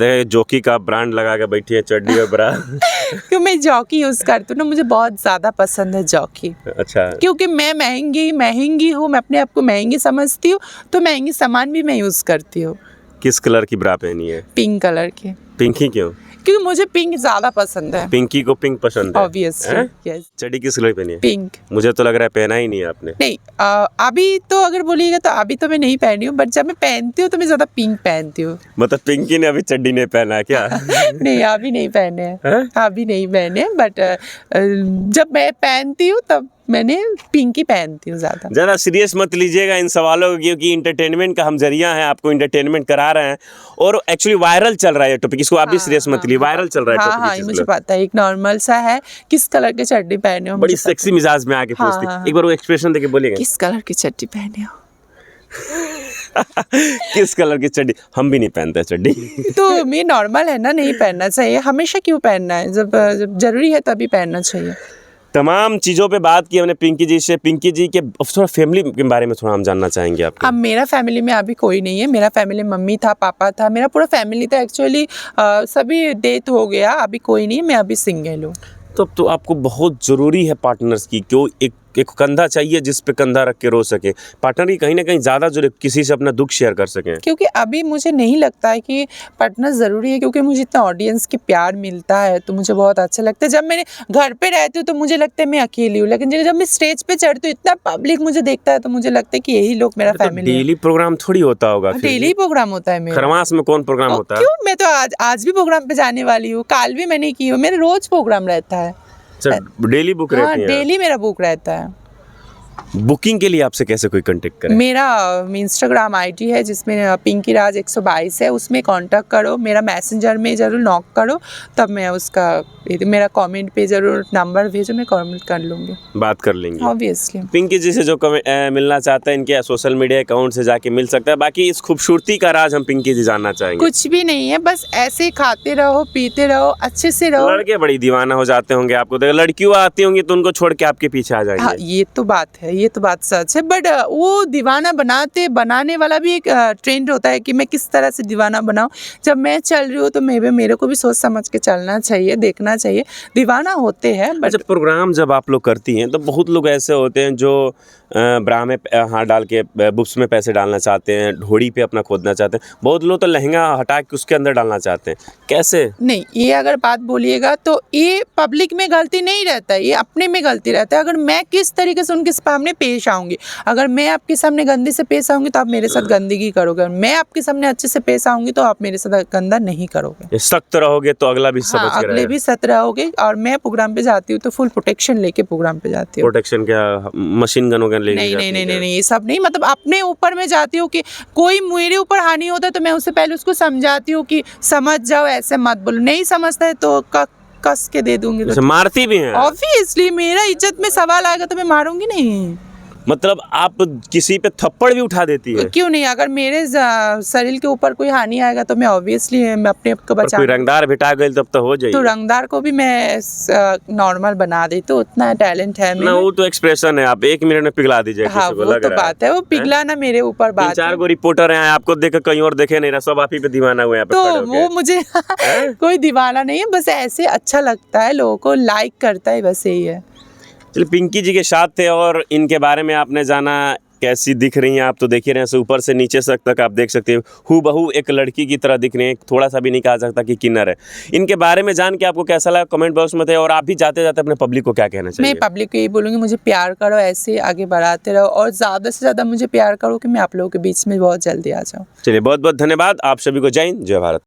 Jockey का brand लगा के बैठी है, चड्डी और ब्रा। क्यों मैं जॉकी यूज़ करती हूँ ना, मुझे बहुत ज़्यादा पसंद है जॉकी। अच्छा, क्योंकि मैं महंगी हूँ, मैं अपने आप को महंगी समझती हूँ, तो महंगी सामान भी मैं यूज़ करती हूँ। किस कलर की ब्रा पहनी है? पिंक कलर की। पिंक ही क्यों? क्योंकि मुझे पिंक ज़्यादा पसंद है। पिंकी को पिंक पसंद है? Obviously, yes. चड्डी किस कलर की पहनी है? पिंक। मुझे तो लग रहा है पहना ही नहीं है आपने। नहीं, अभी तो अगर बोलिएगा तो अभी तो मैं नहीं पहनी हूँ, बट जब मैं पहनती हूँ तो मैं ज़्यादा पिंक पहनती हूँ। मतलब पिंकी ने अभी चड्डी नहीं पहना है क्या? नहीं, अभी नहीं पहने हैं? हैं, अभी नहीं पहने, बट जब मैं पहनती हूँ तब मैंने पिंक ही पहनती हूँ ज़्यादा। ज़्यादा सीरियस मत लीजिएगा इन सवालों को, क्योंकि इंटरटेनमेंट का हम जरिया हैं, आपको इंटरटेनमेंट करा रहे हैं और एक्चुअली वायरल चल रहा है ये टॉपिक। इसको आप भी सीरियस मत लीजिए, वायरल चल रहा है हाँ, टॉपिक। मुझे पता है, एक नॉर्मल सा है। किस कलर की चड्डी पहने हो? बड़ी सेक्सी मिजाज में आके पूछती, एक बार वो एक्सप्रेशन देके बोलिएगा। किस कलर की चड्डी पहने हो? किस कलर की चड्डी? हम भी नहीं पहनते चड्डी। तो ये नॉर्मल है ना, नहीं पहनना चाहिए। हमेशा क्यों पहनना है? जब जरूरी है तभी पहनना चाहिए। तमाम चीज़ों पे बात की हमने पिंकी जी से। पिंकी जी के थोड़ा फैमिली के बारे में थोड़ा हम जानना चाहेंगे आपको। अब मेरा फैमिली में अभी कोई नहीं है। मेरा फैमिली मम्मी था, पापा था, मेरा पूरा फैमिली था एक्चुअली। सभी डेथ हो गया, अभी कोई नहीं, मैं अभी सिंगल हूँ। तब तो आपको बहुत ज़रूरी है पार्टनर्स की, क्यों एक कंधा चाहिए जिस पे कंधा रख के रो सके। पार्टनर की कहीं ना कहीं ज़्यादा जरूरी, किसी से अपना दुख शेयर कर सकें। क्योंकि अभी मुझे नहीं लगता है कि पार्टनर ज़रूरी है, क्योंकि मुझे इतना ऑडियंस के प्यार मिलता है तो मुझे बहुत अच्छा लगता है। जब मैंने घर पे रहती हूँ तो मुझे लगता है मैं अकेली हूँ, लेकिन जब मैं स्टेज पे चढ़ती हूँ इतना पब्लिक मुझे देखता है तो मुझे लगता है कि यही लोग मेरा फैमिली है। डेली प्रोग्राम थोड़ी होता होगा? डेली प्रोग्राम होता है मेरा। खरमास में कौन प्रोग्राम होता है? क्यों, मैं तो आज भी प्रोग्राम पे जाने वाली हूँ, कल भी मैंने की हूँ, मेरा रोज प्रोग्राम रहता है। डेली बुक रहती है? डेली मेरा बुक रहता है। बुकिंग के लिए आपसे कैसे कोई कांटेक्ट करे? मेरा इंस्टाग्राम आईडी है जिसमें पिंकी राज 122 है, उसमें कांटेक्ट करो, मेरा मैसेंजर में ज़रूर नॉक करो, तब मैं उसका मेरा कमेंट पे ज़रूर नंबर भेजो, मैं कमेंट कर लूँगी, बात कर लेंगे ऑब्वियसली। पिंकी जी से जो मिलना चाहता है, इनके सोशल मीडिया अकाउंट से जाके मिल सकता है। बाकी इस खूबसूरती का राज हम पिंकी जी जानना चाहेंगे। कुछ भी नहीं है, बस ऐसे खाते रहो, पीते रहो, अच्छे से रहो। लड़के बड़ी दीवाना हो जाते होंगे आपको देखो, लड़कियों आती होंगी तो उनको छोड़ के आपके पीछे आ जाएंगे। हाँ, ये तो बात है, ये तो बात सच है, बट वो दीवाना बनाने वाला भी एक ट्रेंड होता है कि मैं किस तरह से दीवाना बनाऊं। जब मैं चल रही हूँ तो मेरे को भी सोच समझ के चलना चाहिए, देखना चाहिए। दीवाना होते हैं, बट जब प्रोग्राम जब आप लोग करती हैं तो बहुत लोग ऐसे होते हैं जो ब्रा में हाथ डाल के बुक्स में पैसे डालना चाहते हैं, ढोड़ी पे अपना खोदना चाहते हैं, बहुत लोग तो लहंगा हटा के उसके अंदर डालना चाहते हैं। कैसे? नहीं, ये अगर बात बोलिएगा तो ये पब्लिक में गलती नहीं रहता है, ये अपने में गलती रहता है। अगर मैं किस तरीके से उनके सामने पेश आऊँगी, अगर मैं आपके सामने गंदी से पेश आऊँगी तो आप मेरे साथ गंदगी करोगे, मैं आपके सामने अच्छे से पेश आऊँगी तो आप मेरे साथ गंदा नहीं करोगे। सख्त रहोगे तो अगला भी समझ के अगले भी सख्त रहोगे। और मैं प्रोग्राम पे जाती हूँ तो फुल प्रोटेक्शन लेके प्रोग्राम पे जाती हूँ। प्रोटेक्शन क्या, मशीन गन वगैरह लेके जाती हैं क्या? नहीं, ये सब नहीं, मतलब अपने ऊपर में जाती हूँ कि कोई मेरे ऊपर हानि होता है तो मैं उससे पहले उसको समझाती हूँ कि समझ जाओ, ऐसे मत बोलो। नहीं समझता है तो कस के दे दूंगी। जैसे मारती भी हैं? ऑब्वियसली, मेरा इज्जत में सवाल आएगा तो मैं मारूंगी नहीं। मतलब आप किसी पे थप्पड़ भी उठा देती है? क्यों नहीं, अगर मेरे शरीर के ऊपर कोई हानि आएगा तो मैं ऑब्वियसली मैं अपने आप को बचा। कोई रंगदार भेटा गई तब तो हो जाएगी। तो रंगदार को भी मैं नॉर्मल बना देती, तो उतना टैलेंट है ना, वो तो एक्सप्रेशन है, आप 1 मिनट में पिघला दीजिए। हाँ, वो तो बात है, वो पिघलाना मेरे ऊपर बात है। 4 गो रिपोर्टर हैं, आपको देख के कहीं और देखे नहीं रहा, सब आप ही पे दीवाना हुए हैं। तो वो मुझे कोई दीवाना नहीं है, बस ऐसे अच्छा लगता है, लोगों को लाइक करता है, बस यही है। चलिए, पिंकी जी के साथ थे और इनके बारे में आपने जाना। कैसी दिख रही हैं आप तो देख ही रहे हैं, ऊपर से नीचे तक आप देख सकते हैं, हूबहू एक लड़की की तरह दिख रही हैं। थोड़ा सा भी नहीं कहा सकता कि किन्नर है। इनके बारे में जान के आपको कैसा लगा कमेंट बॉक्स में बताइए। और आप भी जाते जाते अपने पब्लिक को क्या कहना चाहिए? मैं पब्लिक को यही बोलूँगी, मुझे प्यार करो, ऐसे आगे बढ़ाते रहो और ज़्यादा से ज़्यादा मुझे प्यार करो कि मैं आप लोगों के बीच में बहुत जल्दी आ जाऊँ। चलिए, बहुत बहुत धन्यवाद आप सभी को। जय हिंद, जय भारत।